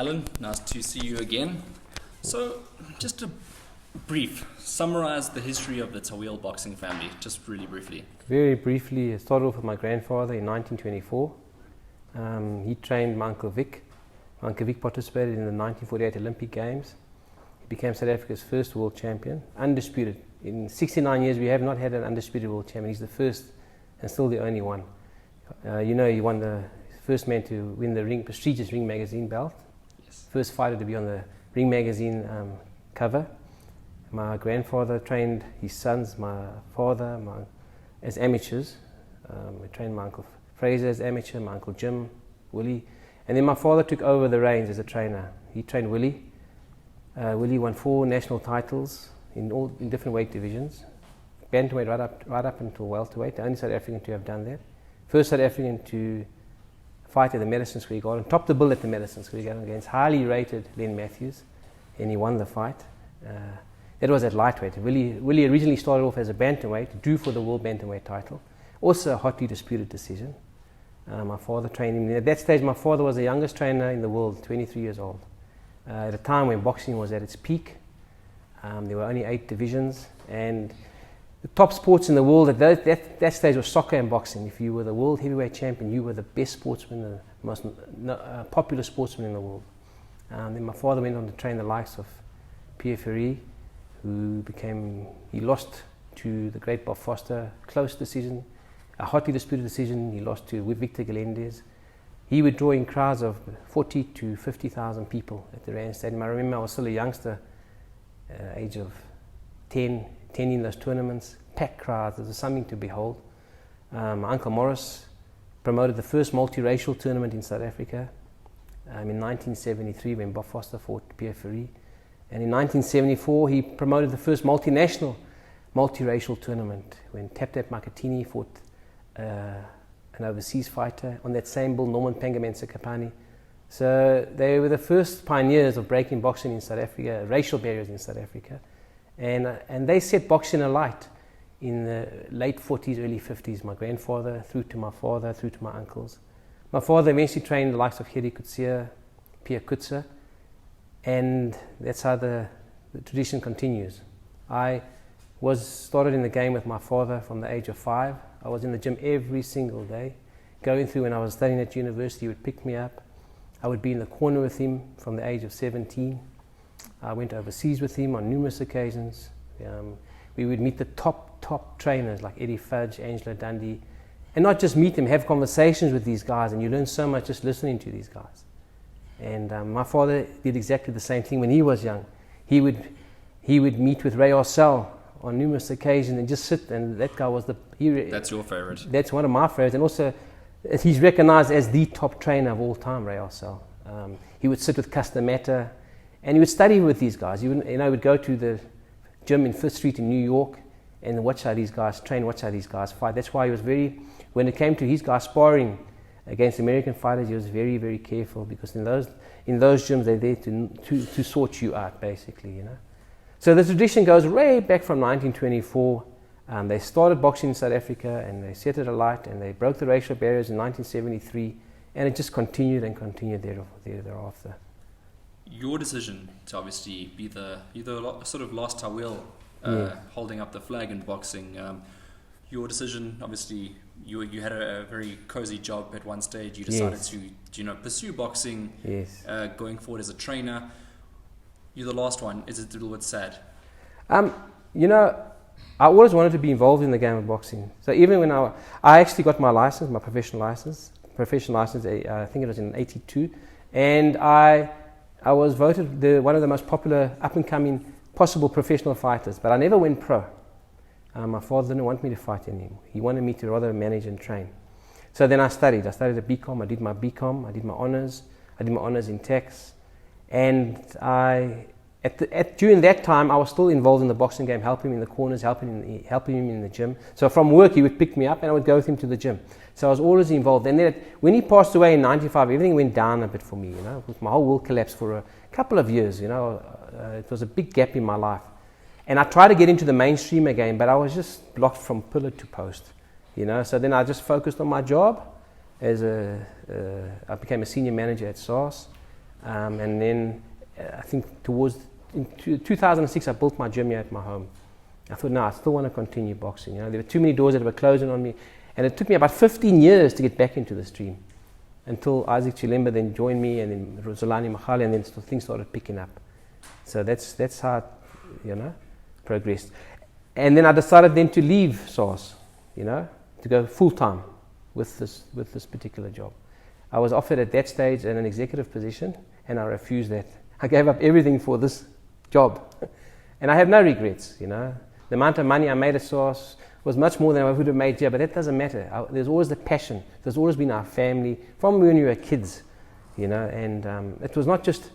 Alan, nice to see you again. So, just to summarize the history of the Toweel boxing family, just really briefly. Very briefly, it started off with my grandfather in 1924. He trained my Uncle Vic. My Uncle Vic participated in the 1948 Olympic Games. He became South Africa's first world champion, undisputed. In 69 years, we have not had an undisputed world champion. He's the first and still the only one. He won the first man to win the prestigious Ring magazine belt. Yes. First fighter to be on the Ring magazine cover. My grandfather trained his sons, my father, as amateurs. We trained my Uncle Fraser as amateur, my Uncle Jim, Willie. And then my father took over the reins as a trainer. He trained Willie. Willie won 4 national titles in different weight divisions. Bantamweight right up until welterweight, the only South African to have done that. First South African to fight at the Madison Square Garden, topped the bill at the Madison Square Garden against highly rated Len Matthews, and he won the fight. That was at lightweight. Willie originally started off as a bantamweight, due for the world bantamweight title. Also a hotly disputed decision. My father trained him. At that stage, my father was the youngest trainer in the world, 23 years old. At a time when boxing was at its peak, there were only 8 divisions, and the top sports in the world at that stage was soccer and boxing. If you were the world heavyweight champion, you were the best sportsman, the most popular sportsman in the world. Then my father went on to train the likes of Pierre Ferry, he lost to the great Bob Foster, close decision, a hotly disputed decision. He lost to Victor Galindez. He would draw in crowds of 40 to 50,000 people at the Rand Stadium. I remember I was still a youngster, age of 10 in those tournaments, packed crowds. It was something to behold. My Uncle Morris promoted the first multiracial tournament in South Africa in 1973 when Bob Foster fought Pierre Ferry. And in 1974 he promoted the first multinational multiracial tournament when Tap Makatini fought an overseas fighter. On that same bill, Norman Pangamensa Kapani. So they were the first pioneers of breaking boxing in South Africa, racial barriers in South Africa. And they set boxing alight in the late 40s, early 50s. My grandfather, through to my father, through to my uncles. My father eventually trained the likes of Gerrie Coetzee, Pierre Coetzee, and that's how the tradition continues. I started in the game with my father from the age of 5. I was in the gym every single day. Going through when I was studying at university, he would pick me up. I would be in the corner with him from the age of 17. I went overseas with him on numerous occasions. We would meet the top trainers like Eddie Fudge, Angelo Dundee, and not just meet them, have conversations with these guys, and you learn so much just listening to these guys. And my father did exactly the same thing when he was young. He would meet with Ray Arcel on numerous occasions and just sit, and that guy was That's your favorite? That's one of my favorites, and also he's recognized as the top trainer of all time, Ray Arcel. He would sit with Custer Matter, and he would study with these guys. He would go to the gym in 5th Street in New York and watch how these guys train, watch how these guys fight. That's why he was when it came to his guys sparring against American fighters, he was very, very careful, because in those gyms they're there to sort you out, basically, So the tradition goes way back from 1924. They started boxing in South Africa and they set it alight, and they broke the racial barriers in 1973, and it just continued and continued thereafter. Your decision to obviously be the sort of last Toweel holding up the flag in boxing. Your decision, obviously, you had a very cozy job at one stage. You decided to pursue boxing. Yes. Going forward as a trainer. You're the last one. Is it a little bit sad? I always wanted to be involved in the game of boxing. So even when I actually got my license, my professional license, I think it was in '82, and I was voted one of the most popular up-and-coming possible professional fighters, but I never went pro. My father didn't want me to fight anymore. He wanted me to rather manage and train. So then I studied. I studied at BCom. I did my BCom. I did my honors. I did my honors in tax. And during that time, I was still involved in the boxing game, helping him in the corners, helping him in the gym. So from work, he would pick me up and I would go with him to the gym. So I was always involved. And then when he passed away in '95, everything went down a bit for me. My whole world collapsed for a couple of years. It was a big gap in my life. And I tried to get into the mainstream again, but I was just blocked from pillar to post. So then I just focused on my job. I became a senior manager at SARS. And then I think in 2006 I built my gym here at my home. I thought, no, I still want to continue boxing. There were too many doors that were closing on me, and it took me about 15 years to get back into the stream, until Isaac Chilemba then joined me, and then Zolani Machali, and then things started picking up. So that's how it, progressed. And then I decided then to leave SARS, to go full time with this particular job. I was offered at that stage an executive position, and I refused that. I gave up everything for this job, and I have no regrets. The amount of money I made at SARS was much more than I would have made here, but that doesn't matter. There's always the passion. There's always been our family from when we were kids, and it was not just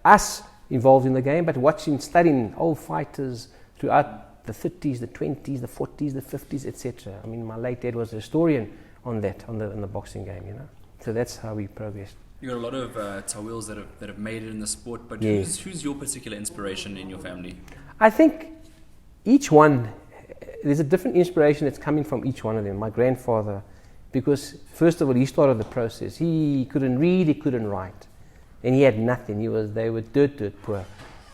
us involved in the game, but studying old fighters throughout the 30s, the 20s, the 40s, the 50s, etc. I mean, my late dad was a historian on the boxing game, So that's how we progressed. You got a lot of Toweels that have made it in the sport, but Yes. who's your particular inspiration in your family? I think each one, there's a different inspiration that's coming from each one of them. My grandfather, because first of all, he started the process. He couldn't read, he couldn't write, and he had nothing. They were dirt poor,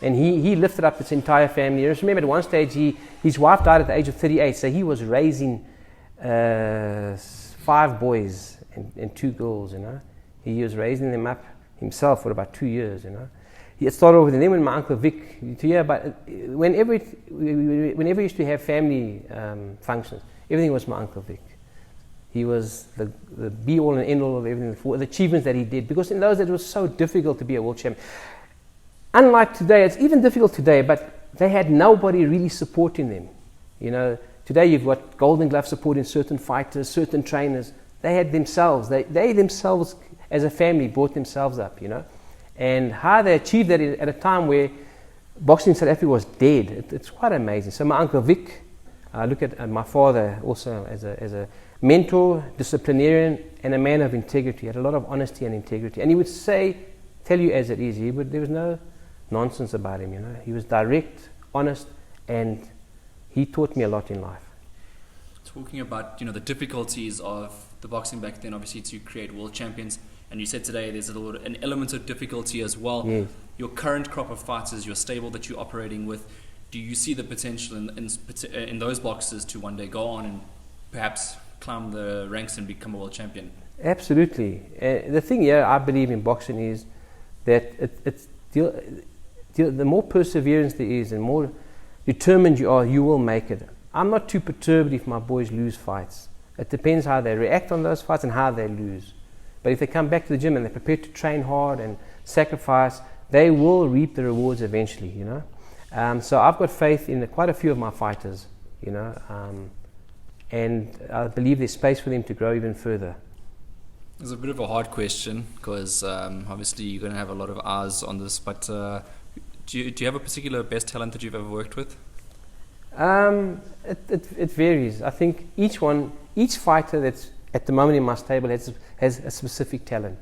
and he lifted up his entire family. I just remember at one stage, his wife died at the age of 38, so he was raising 5 boys and 2 girls. He was raising them up himself for about 2 years. It started off with, and then when my uncle Vic, whenever we used to have family functions, everything was my uncle Vic. He was the be all and end all of everything, for the achievements that he did, because in those days it was so difficult to be a world champion. Unlike today, it's even difficult today, but they had nobody really supporting them. Today you've got Golden Glove supporting certain fighters, certain trainers. They had themselves. They themselves, as a family, brought themselves up. And how they achieved that at a time where boxing in South Africa was dead. It's quite amazing. So my uncle Vic, I look at my father also as a mentor, disciplinarian, and a man of integrity. He had a lot of honesty and integrity. And he would tell you as it is. There was no nonsense about him. He was direct, honest, and he taught me a lot in life. Talking about the difficulties of the boxing back then, obviously to create world champions. And you said today there's an element of difficulty as well. Yes. Your current crop of fighters, your stable that you're operating with, do you see the potential in those boxers to one day go on and perhaps climb the ranks and become a world champion? Absolutely. The thing here, I believe in boxing, is that the more perseverance there is and more determined you are, you will make it. I'm not too perturbed if my boys lose fights. It depends how they react on those fights and how they lose. But if they come back to the gym and they're prepared to train hard and sacrifice, they will reap the rewards eventually, So I've got faith in quite a few of my fighters, and I believe there's space for them to grow even further. It's a bit of a hard question because obviously you're going to have a lot of eyes on this, but do you have a particular best talent that you've ever worked with? It varies. I think each fighter that's at the moment in my stable has a specific talent.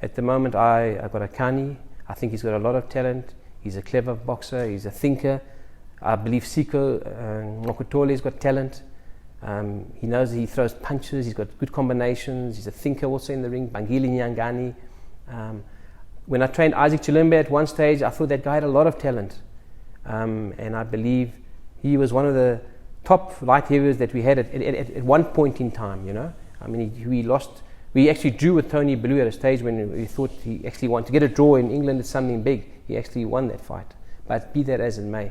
At the moment, I've got Akani. I think he's got a lot of talent. He's a clever boxer. He's a thinker. I believe Siko Nokutole's got talent. He throws punches. He's got good combinations. He's a thinker also in the ring. Bangili Nyangani. When I trained Isaac Chilemba at one stage, I thought that guy had a lot of talent. And I believe he was one of the top light heavyweights that we had at one point in time, I mean, we actually drew with Tony Bellew at a stage when we thought he actually wanted to get a draw in England. It's something big. He actually won that fight. But be that as it may.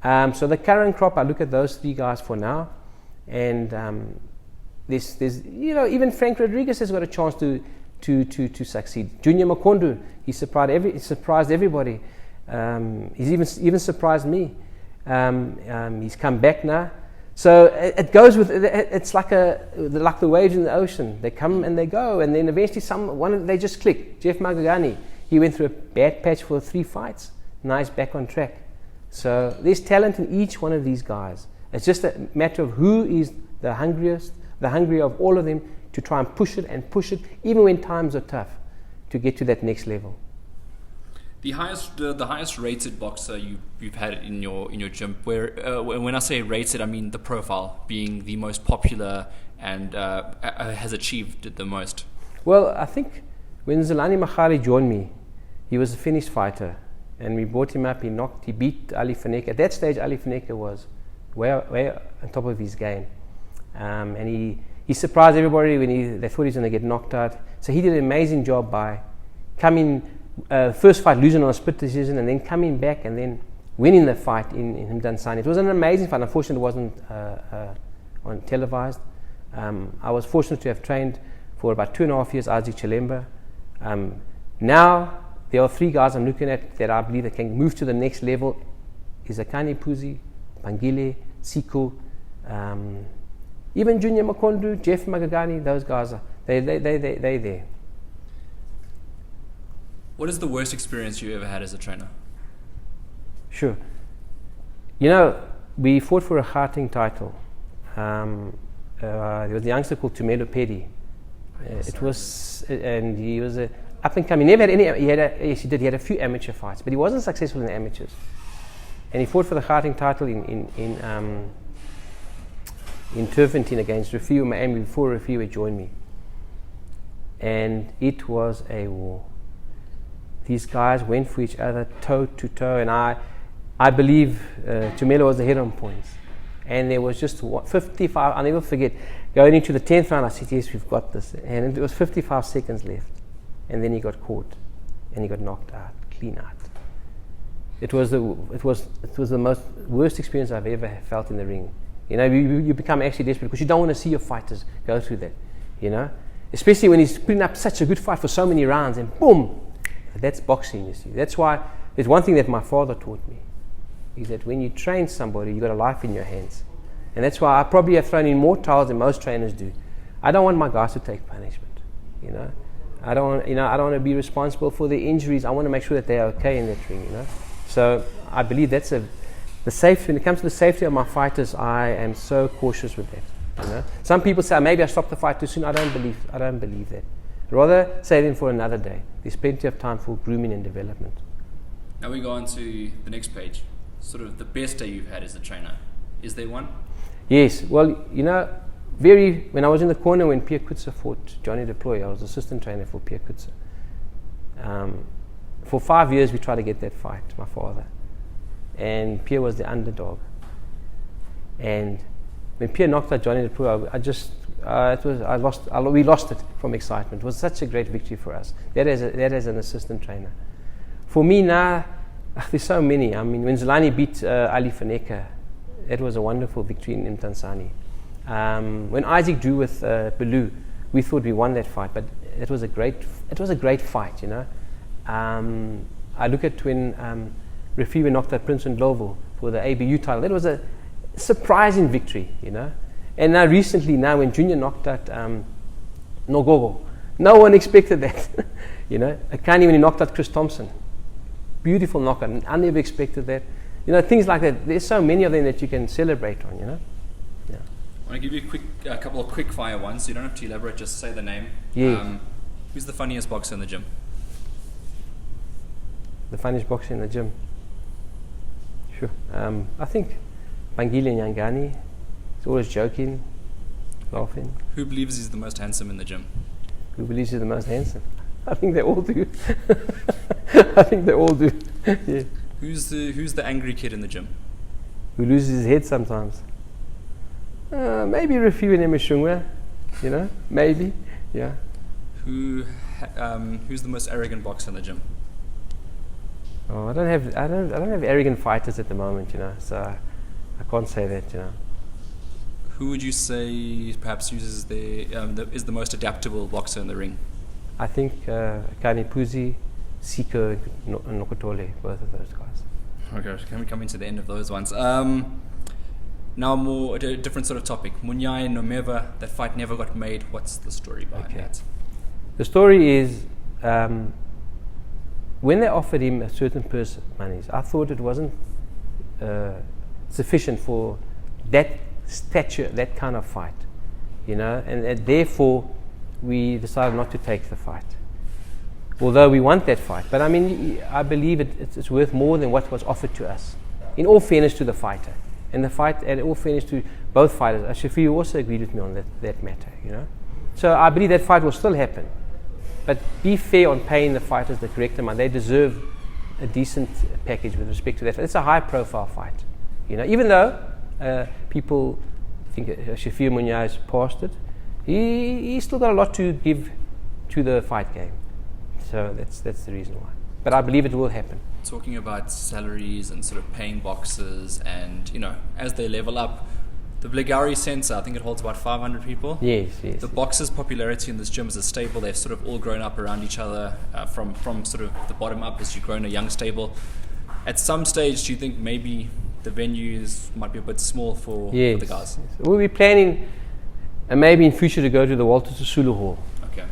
So the current crop, I look at those 3 guys for now. And there's even Frank Rodriguez has got a chance to succeed. Junior Makondu, he surprised everybody. He's even surprised me. He's come back now. So it goes with it's like the waves in the ocean. They come and they go, and then eventually they just click. Jeff Magagani, he went through a bad patch for 3 fights. Now he's back on track. So there's talent in each one of these guys. It's just a matter of who is the hungrier of all of them to try and push it, even when times are tough, to get to that next level. The highest rated boxer you've had in your gym, where when I say rated, I mean the profile being the most popular and has achieved the most. Well, I think when Zolani Machali joined me, he was a finished fighter, and we brought him up. He beat Ali Faneka. At that stage, Ali Faneka was way on top of his game, and he surprised everybody when they thought he was going to get knocked out. So he did an amazing job by coming first fight losing on a split decision, and then coming back and then winning the fight in Mdantsane. It was an amazing fight. Unfortunately, it wasn't on televised. I was fortunate to have trained for about 2.5 years Isaac Chilemba. Now there are 3 guys I'm looking at that I believe that can move to the next level. Is Akani Puzi, Pangile, Siko, even Junior Makondu, Jeff Magagani. Those guys are they there. What is the worst experience you ever had as a trainer? Sure. You know, we fought for a Gauteng title. There was a youngster called Tumelo Pedi. And he was a up and coming. Never had any. Yes, he did. He had a few amateur fights, but he wasn't successful in the amateurs. And he fought for the Gauteng title in Turfentine against Refiu Miami before Refiu had joined me. And it was a war. These guys went for each other toe to toe, and I believe Tumelo was the head on points. And there was just 55, I'll never forget, going into the 10th round, I said, yes, we've got this. And it was 55 seconds left. And then he got caught, and he got knocked out, clean out. It was the worst experience I've ever felt in the ring. You know, you become actually desperate because you don't want to see your fighters go through that, you know. Especially when he's putting up such a good fight for so many rounds, and boom, that's boxing, you see. That's why there's one thing that my father taught me, is that when you train somebody, you've got a life in your hands. And that's why I probably have thrown in more towels than most trainers do. I don't want my guys to take punishment, you know. I don't want to be responsible for their injuries. I want to make sure that they're okay in that ring, you know. So I believe that's the safety. When it comes to the safety of my fighters, I am so cautious with that, you know. Some people say maybe I stopped the fight too soon. I don't believe that. Rather save them for another day. There's plenty of time for grooming and development. Now we go on to the next page. Sort of the best day you've had as a trainer. Is there one? Yes. Well, you know, when I was in the corner when Pierre Kutzer fought Johnny Deploy, I was assistant trainer for Pierre Kutzer. For 5 years we tried to get that fight, my father. And Pierre was the underdog. And when Pierre knocked out Johnny Deploy, we lost it from excitement. It was such a great victory for us. That as an assistant trainer. For me now, there's so many. I mean, when Zolani beat Ali Faneka, it was a wonderful victory in Mdantsane. When Isaac drew with Bellew, we thought we won that fight, but it was a great fight, you know. I look at when Refiwe knocked out Prince Ndlovu for the ABU title. That was a surprising victory, you know. And now recently, when Junior knocked out Nogogo, no one expected that, you know. Akani when he knocked out Chris Thompson, beautiful knockout. I never expected that. You know, things like that. There's so many of them that you can celebrate on, you know. Yeah. I want to give you a couple of quick fire ones. So you don't have to elaborate. Just say the name. Yeah. Who's the funniest boxer in the gym? The funniest boxer in the gym. Sure. I think Pangile Nyangani. He's always joking, laughing. Who believes he's the most handsome in the gym? Who believes he's the most handsome? I think they all do. I think they all do. Yeah. Who's the angry kid in the gym? Who loses his head sometimes? Maybe Refiwe Nemishungwa, you know, maybe, yeah. Who's the most arrogant boxer in the gym? Oh, I don't have arrogant fighters at the moment, you know, so I can't say that, you know. Who would you say perhaps is the most adaptable boxer in the ring? I think Akani Puzi, Siko, and Nokotole, both of those guys. Okay, can we come into the end of those ones? Now a different sort of topic. Munyai and Nomeva, that fight never got made. What's the story behind that? The story is when they offered him a certain purse monies, I thought it wasn't sufficient for that stature, that kind of fight, you know, and therefore we decided not to take the fight. Although we want that fight, but I mean, I believe it's worth more than what was offered to us. In all fairness to the fighter, and in all fairness to both fighters, Shafiu also agreed with me on that matter, you know. So I believe that fight will still happen, but be fair on paying the fighters the correct amount. They deserve a decent package with respect to that. It's a high-profile fight, Even though people think Shafir Munyai has passed it, he's still got a lot to give to the fight game. So that's the reason why. But I believe it will happen. Talking about salaries and sort of paying boxers, and as they level up, the Bligari Centre, I think it holds about 500 people. Yes. The boxers' popularity in this gym is stable. They've sort of all grown up around each other from sort of the bottom up as you grow in a young stable. At some stage, do you think maybe the venues might be a bit small for the guys? Yes. We'll be planning maybe in future to go to the Walter Sisulu Hall. Okay.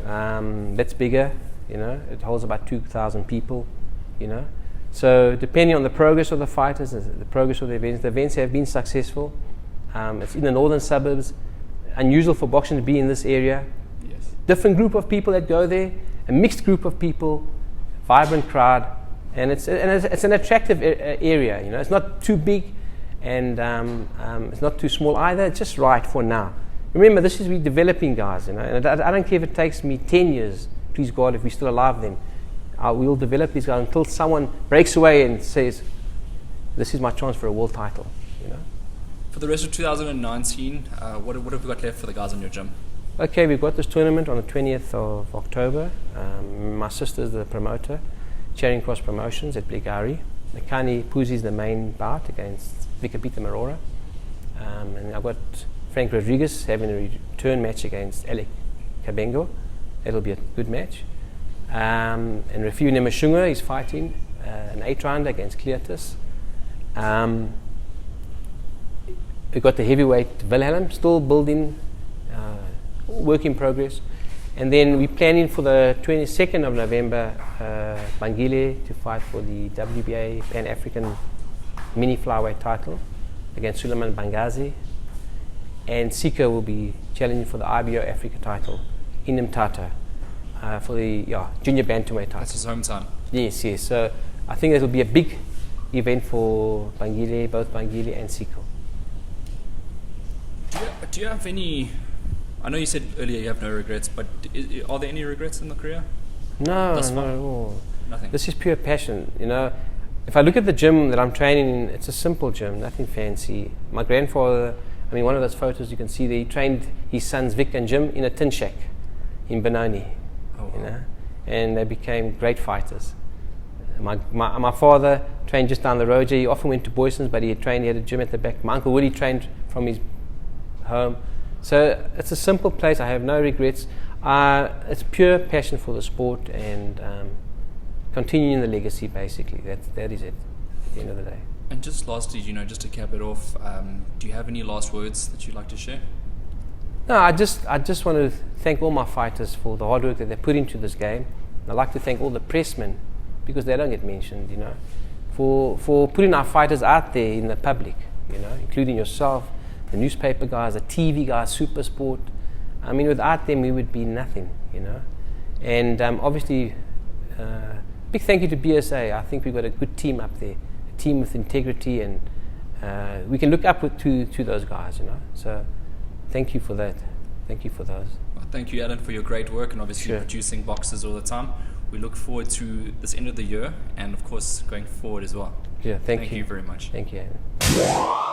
That's bigger, It holds about 2,000 people, So depending on the progress of the fighters, the progress of the events have been successful. It's in the northern suburbs. Unusual for boxing to be in this area. Yes. Different group of people that go there, a mixed group of people, vibrant crowd, and it's an attractive area. It's not too big, and it's not too small either. It's just right for now. Remember, we're developing guys. And I don't care if it takes me 10 years. Please God, if we're still alive, then we will develop these guys until someone breaks away and says, "This is my chance for a world title." For the rest of 2019, what have we got left for the guys in your gym? Okay, we've got this tournament on the 20th of October. My sister's the promoter, Charing Cross Promotions at Bligari. Nakani Puzi is the main bout against Vikapita Marora. And I've got Frank Rodriguez having a return match against Alec Kabengo. That'll be a good match. And Rafiu Nemashunga is fighting an 8-rounder against Cleartus. We've got the heavyweight Wilhelm, still building, work in progress. And then we're planning for the 22nd of November, Bangile to fight for the WBA Pan-African mini flyweight title against Suleiman Bangazi. And Sika will be challenging for the IBO Africa title in Mthatha for the junior bantamweight title. That's his hometown. Yes. So I think it will be a big event for Bangile, both Bangile and Sika. Do you have any? I know you said earlier you have no regrets, but are there any regrets in the career? No, not at all. Nothing. This is pure passion. If I look at the gym that I'm training in, it's a simple gym, nothing fancy. My grandfather, one of those photos you can see there, he trained his sons Vic and Jim in a tin shack in Benoni. Oh, wow. And they became great fighters. My father trained just down the road. He often went to Boyson's, but he had a gym at the back. My uncle Woody trained from his home. So it's a simple place. I have no regrets. It's pure passion for the sport and continuing the legacy, basically. That is it at the end of the day. And just lastly, just to cap it off, do you have any last words that you'd like to share? No, I just want to thank all my fighters for the hard work that they put into this game. I'd like to thank all the pressmen, because they don't get mentioned, for putting our fighters out there in the public, including yourself, the newspaper guys, the TV guys, Super Sport. Without them, we would be nothing, And obviously, big thank you to BSA. I think we've got a good team up there, a team with integrity, and we can look up to those guys, So thank you for that. Thank you for those. Well, thank you, Alan, for your great work and obviously producing boxers all the time. We look forward to this end of the year and, of course, going forward as well. Yeah, thank you. Thank you very much. Thank you, Alan.